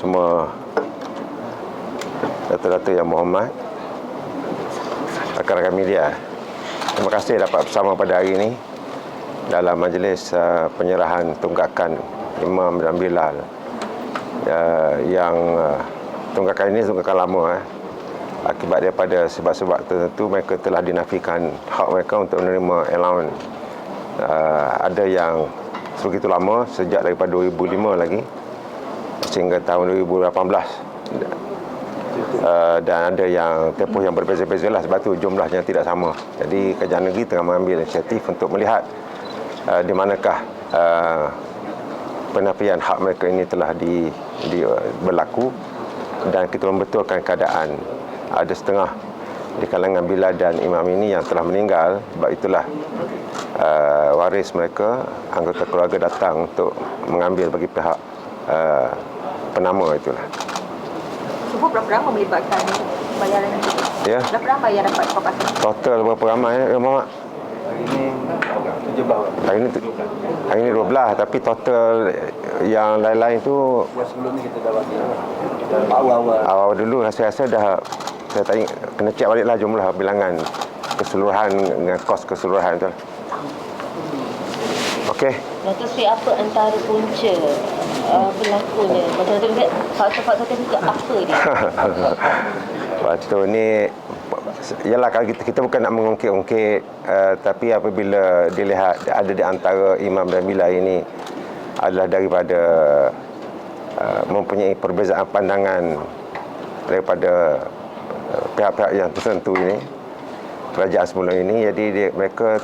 semua Datuk-Datuk Yang Berhormat, rakan-rakan media. Terima kasih dapat bersama pada hari ini dalam majlis penyerahan tunggakan Imam dan Bilal yang tunggakan ini tunggakan lama. Akibat daripada sebab-sebab tertentu mereka telah dinafikan hak mereka untuk menerima allowance. Ada yang sebegitu lama, sejak daripada 2005 lagi sehingga tahun 2018, dan ada yang tempoh yang berbeza-beza lah, sebab tu jumlahnya tidak sama. Jadi Kerajaan Negeri tengah mengambil inisiatif untuk melihat di manakah penafian hak mereka ini telah berlaku, dan kita membetulkan keadaan. Ada setengah di kalangan Bilal dan Imam ini yang telah meninggal. Sebab itulah waris mereka, anggota keluarga datang untuk mengambil bagi pihak penama itulah. Semua berapa ramai melibatkan bayaran itu? Ya. Berapa ramai yang dapat kopasi? Total berapa ramai ya, Muhammad? Hari ini 17. Hari ini 12, tapi total yang lain-lain tu Yang sebelum ni kita dah bagi awal-awal dulu rasa-rasa dah, saya tak ingat, kena cek baliklah jumlah bilangan keseluruhan dengan kos keseluruhan tu. Okey. Datuk Seri, apa antara punca berlakunya? Macam Datuk lihat faktor-faktor teknikal apa dia? Waktu ni ialah kalau kita bukan nak mengungkit-ungkit, tapi apabila dilihat ada di antara Imam dan Bilal ini adalah daripada mempunyai perbezaan pandangan daripada pihak-pihak yang tertentu ini, kerajaan semula ini, jadi mereka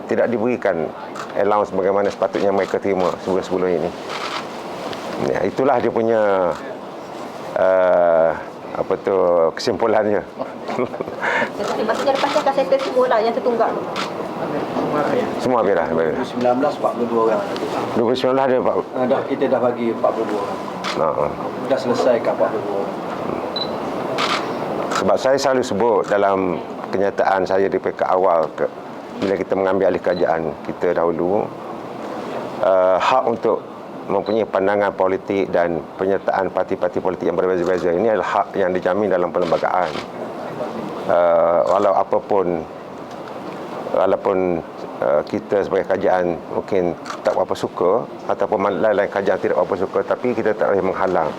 tidak diberikan allowance bagaimana sepatutnya mereka terima sebelum ini. Ya, itulah dia punya kesimpulannya. Jadi maksudnya lepas ni akan settle semua lah yang tertunggak tu? Semua habislah. 2019 42 orang. 2019 ada Pak. Kita dah bagi 42 orang. Dah selesai kat 42 orang. Sebab saya selalu sebut dalam kenyataan saya di peringkat awal bila kita mengambil alih kerajaan kita dahulu, hak untuk mempunyai pandangan politik dan penyertaan parti-parti politik yang berbeza-beza ini adalah hak yang dijamin dalam perlembagaan. Walaupun kita sebagai kerajaan mungkin tak berapa suka, ataupun lain-lain kerajaan tidak berapa suka, tapi kita tak boleh menghalang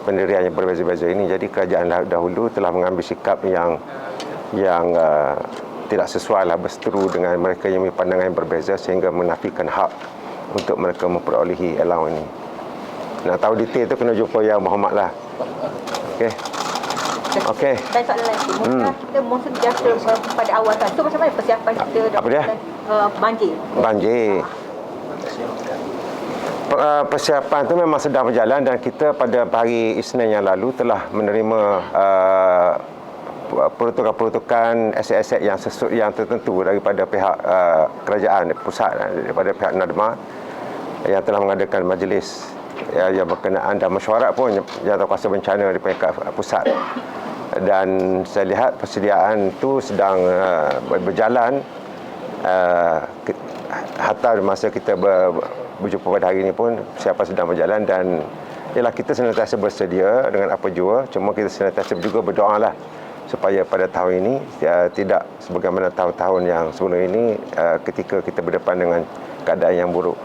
pendirian yang berbeza-beza ini. Jadi kerajaan dahulu telah mengambil sikap yang tidak sesuai lah, berseteru dengan mereka yang mempunyai pandangan yang berbeza, sehingga menafikan hak untuk mereka memperolehi allowance ini. Nak tahu detail tu kena jumpa Yang Berhormat lah. Okey. Dan soalan lain, mungkin kita monsun biasa pada awal kan. So macam mana persiapan kita Apa dia? Banjir. Persiapan tu memang sedang berjalan, dan kita pada hari Isnin yang lalu telah menerima peruntukan-peruntukan aset-aset yang tertentu daripada pihak kerajaan pusat, daripada pihak NADMA yang telah mengadakan majlis yang berkenaan, dan mesyuarat pun Jawatankuasa Bencana di peringkat pusat. Dan saya lihat persediaan tu sedang berjalan hatta masa kita berjumpa pada hari ini pun persiapan sedang berjalan. Dan ialah kita senantiasa bersedia dengan apa jua, cuma kita senantiasa juga berdoa lah supaya pada tahun ini tidak sebagaimana tahun-tahun yang sebelum ini ketika kita berdepan dengan keadaan yang buruk.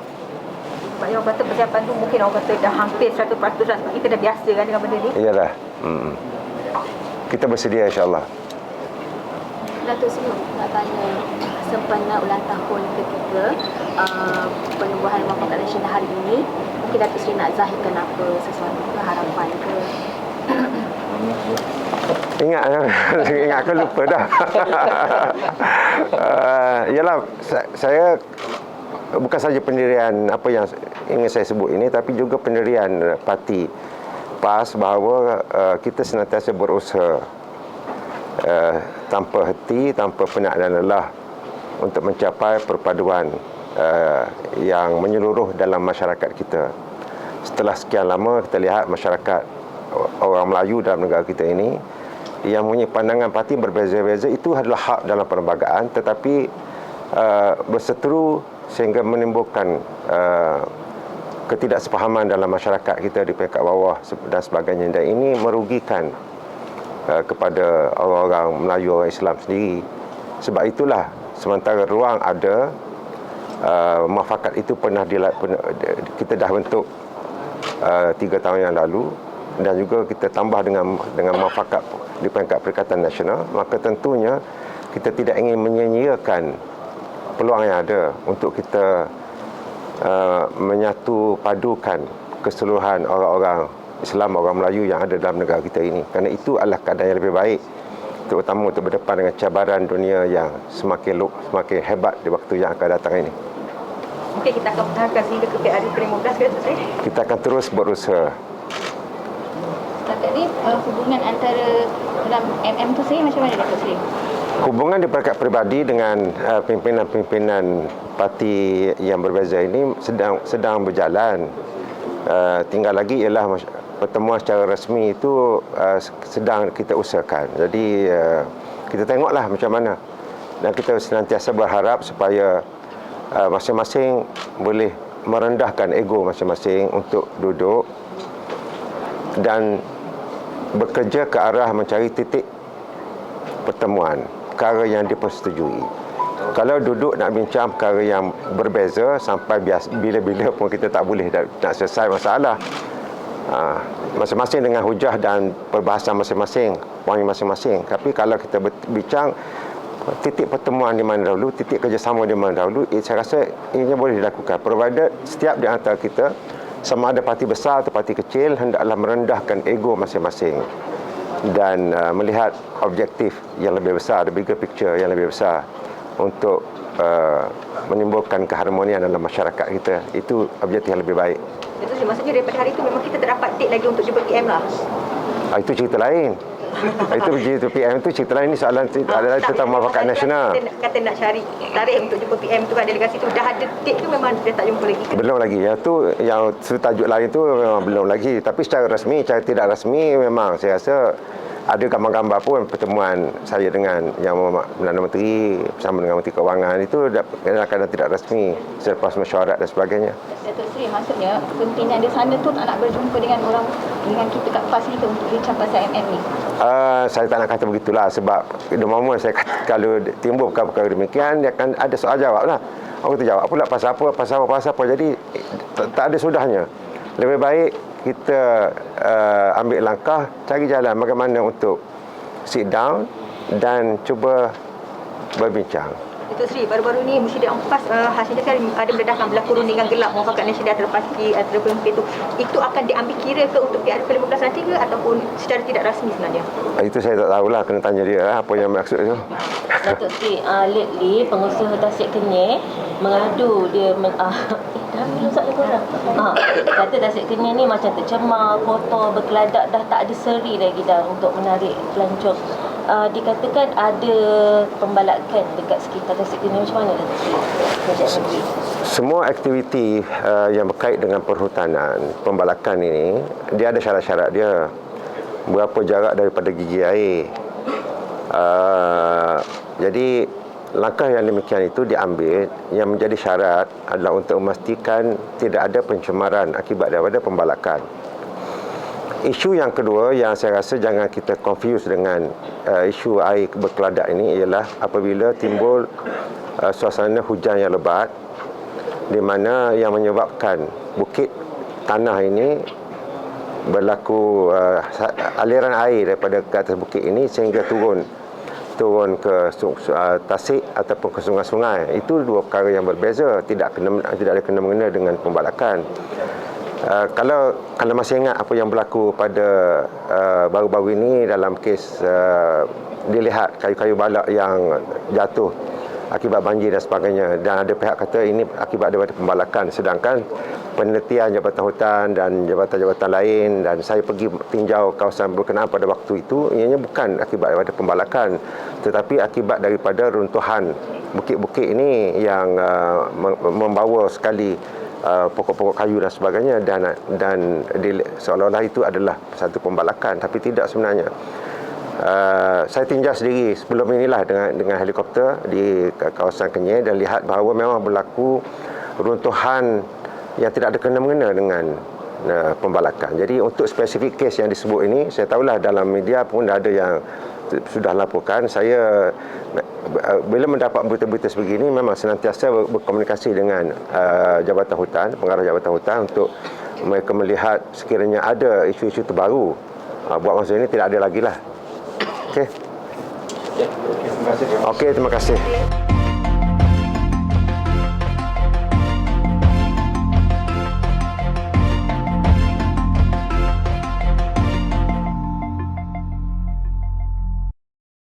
Maknanya orang kata persiapan tu mungkin orang kata dah hampir 100% lah, sebab kita dah biasa kan dengan benda ni. Iyalah. Kita bersedia insya-Allah. Datuk Seri, nak tanya sempena ulang tahun ketiga penubuhan Rumah Pangkat Nasional hari ini, mungkin Datuk Seri nak zahirkan apa, sesuatu ke, harapan ke? Ingat aku lupa dah. Ialah saya bukan saja pendirian apa yang ingin saya sebut ini, tapi juga pendirian parti PAS, bahawa kita senantiasa berusaha tanpa henti, tanpa penat dan lelah untuk mencapai perpaduan yang menyeluruh dalam masyarakat kita. Setelah sekian lama kita lihat masyarakat orang Melayu dalam negara kita ini yang mempunyai pandangan parti berbeza-beza, itu adalah hak dalam perlembagaan, tetapi berseteru sehingga menimbulkan ketidaksepahaman dalam masyarakat kita di peringkat bawah dan sebagainya, dan ini merugikan kepada orang-orang Melayu, orang Islam sendiri. Sebab itulah sementara ruang ada, muafakat itu kita dah bentuk 3 tahun yang lalu, dan juga kita tambah dengan muafakat di peringkat Perikatan Nasional, maka tentunya kita tidak ingin menyia-nyiakan peluang yang ada untuk kita menyatu padukan keseluruhan orang-orang Islam, orang Melayu yang ada dalam negara kita ini. Kerana itu adalah keadaan yang lebih baik, terutama untuk berdepan dengan cabaran dunia yang semakin hebat di waktu yang akan datang ini. Mungkin kita akan bertahankan sehingga ke PRU ke-15 ke Datuk Seri? Kita akan terus berusaha. Setakat ni hubungan antara dalam MM tu sendiri macam mana Datuk Seri? Hubungan di peringkat peribadi dengan pimpinan-pimpinan parti yang berbeza ini sedang berjalan. Tinggal lagi ialah pertemuan secara rasmi itu sedang kita usahakan. Jadi kita tengoklah macam mana, dan kita senantiasa berharap supaya masing-masing boleh merendahkan ego masing-masing untuk duduk dan bekerja ke arah mencari titik pertemuan perkara yang dipersetujui. Kalau duduk nak bincang perkara yang berbeza sampai bila-bila pun kita tak boleh nak selesai masalah. Masing-masing dengan hujah dan perbahasan masing-masing, poin masing-masing. Tapi kalau kita bincang titik pertemuan di mana dahulu, titik kerjasama di mana dahulu, saya rasa ini boleh dilakukan. Provided setiap di antara kita, sama ada parti besar atau parti kecil, hendaklah merendahkan ego masing-masing dan melihat objektif yang lebih besar, the bigger picture yang lebih besar untuk menimbulkan keharmonian dalam masyarakat kita. Itu objektif yang lebih baik. Itu maksudnya daripada hari itu memang kita tak dapat date lagi untuk jumpa PM lah. Itu cerita lain. Itu PM itu cerita lain. Ini soalan adalah tentang muafakat nasional. Kata nak cari tarikh untuk jumpa PM tu kan, delegasi tu dah ada date tu memang dia tak jumpa lagi. Belum lagi. Yang tajuk lain tu memang belum lagi. Tapi secara rasmi, secara tidak rasmi, memang saya rasa ada gambar-gambar pun pertemuan saya dengan Yang Perdana Menteri bersama dengan Menteri Kewangan itu kadang-kadang tidak rasmi selepas mesyuarat dan sebagainya. Datuk Seri, maksudnya pimpinan di sana tu tak nak berjumpa dengan orang, dengan kita kat PAS ni ke untuk bincang pasal MM ni? Saya tak nak kata begitulah, sebab the moment saya kata, kalau timbul perkara demikian, dia akan ada soal jawab lah. Orang tu jawab pula pasal apa. Jadi tak ada sudahnya. Lebih baik kita ambil langkah, cari jalan bagaimana untuk sit down dan cuba berbincang. Datuk Seri, baru-baru ni Musyidah Ampas hasilnya kan ada mendedahkan berlaku rundingan gelap muafakat nasional antara parti antara pemimpin itu akan diambil kira ke untuk PRU ke-15 nanti ke ataupun secara tidak rasmi sebenarnya? Itu saya tak tahulah, kena tanya dia apa yang maksud itu. Datuk Seri, lately pengusaha Tasik Kenyir mengadu dia dah belum soalan korang. Kata Tasik Kenyir ni macam tercemar, kotor, berkeladak, dah tak ada seri lagi dah untuk menarik pelancong. Dikatakan ada pembalakan dekat sekitar Tasik Kenyir. Macam mana Datuk Seri? Semua aktiviti yang berkait dengan perhutanan, pembalakan ini, dia ada syarat-syarat dia. Berapa jarak daripada gigi air. Jadi langkah yang demikian itu diambil, yang menjadi syarat adalah untuk memastikan tidak ada pencemaran akibat daripada pembalakan. Isu yang kedua yang saya rasa jangan kita confuse dengan isu air berkeladak ini ialah apabila timbul suasana hujan yang lebat di mana yang menyebabkan bukit tanah ini berlaku aliran air daripada ke atas bukit ini sehingga turun ke tasik ataupun ke sungai-sungai. Itu dua perkara yang berbeza, tidak ada kena-mengena dengan pembalakan. Kalau masih ingat apa yang berlaku pada baru-baru ini dalam kes dilihat kayu-kayu balak yang jatuh akibat banjir dan sebagainya, dan ada pihak kata ini akibat daripada pembalakan, sedangkan penelitian Jabatan Hutan dan jabatan-jabatan lain, dan saya pergi tinjau kawasan berkenaan pada waktu itu, ianya bukan akibat daripada pembalakan tetapi akibat daripada runtuhan bukit-bukit ini yang membawa sekali pokok-pokok kayu dan sebagainya, dan seolah-olah itu adalah satu pembalakan, tapi tidak sebenarnya. Saya tinjau sendiri sebelum inilah dengan helikopter di kawasan Kenyir dan lihat bahawa memang berlaku runtuhan yang tidak ada kena-mengena dengan pembalakan. Jadi untuk spesifik kes yang disebut ini, saya tahulah dalam media pun ada yang sudah laporkan. Saya bila mendapat berita-berita sebegini memang senantiasa berkomunikasi dengan Jabatan Hutan, pengarah Jabatan Hutan untuk mereka melihat sekiranya ada isu-isu terbaru. Buat masa ini tidak ada lagi lah. Okey. Ya, terima kasih. Okey, terima kasih.